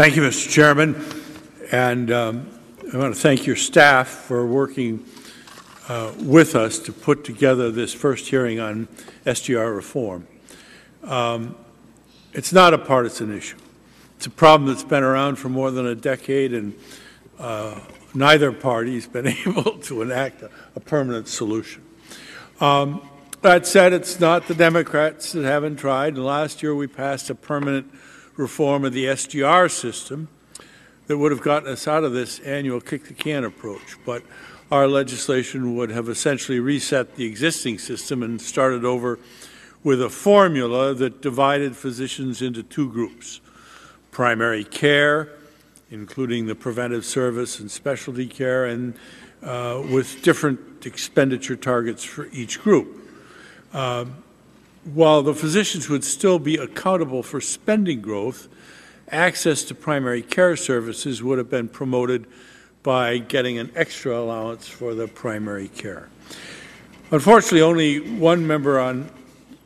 Thank you, Mr. Chairman, and I want to thank your staff for working with us to put together this first hearing on SGR reform. It's not a partisan issue. It's a problem that's been around for more than a decade, and neither party has been able to enact a permanent solution. That said, it's not the Democrats that haven't tried. And last year we passed a permanent reform of the SGR system that would have gotten us out of this annual kick-the-can approach. But our legislation would have essentially reset the existing system and started over with a formula that divided physicians into two groups: primary care, including the preventive service and specialty care, and with different expenditure targets for each group. While the physicians would still be accountable for spending growth, access to primary care services would have been promoted by getting an extra allowance for the primary care. Unfortunately, only one member on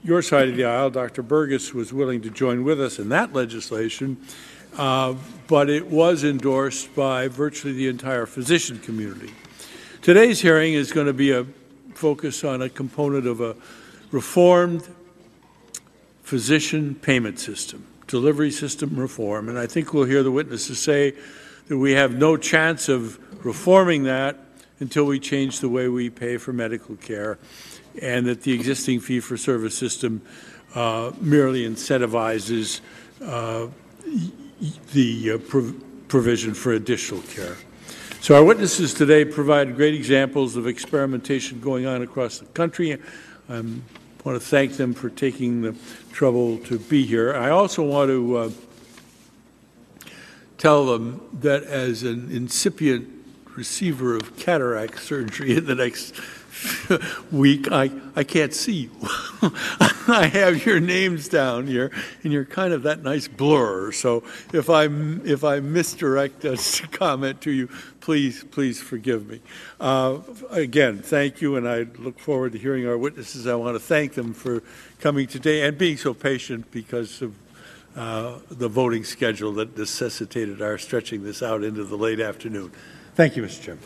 your side of the aisle, Dr. Burgess, was willing to join with us in that legislation, but it was endorsed by virtually the entire physician community. Today's hearing is going to be a focus on a component of a reformed physician payment system, delivery system reform, and I think we'll hear the witnesses say that we have no chance of reforming that until we change the way we pay for medical care, and that the existing fee-for-service system merely incentivizes the provision for additional care. So our witnesses today provide great examples of experimentation going on across the country. I want to thank them for taking the trouble to be here. I also want to tell them that as an incipient receiver of cataract surgery in the next week, I can't see you. I have your names down here, and you're kind of that nice blur. So if I misdirect us to comment to you, please forgive me. Again, thank you, and I look forward to hearing our witnesses. I want to thank them for coming today and being so patient because of the voting schedule that necessitated our stretching this out into the late afternoon. Thank you, Mr. Chairman.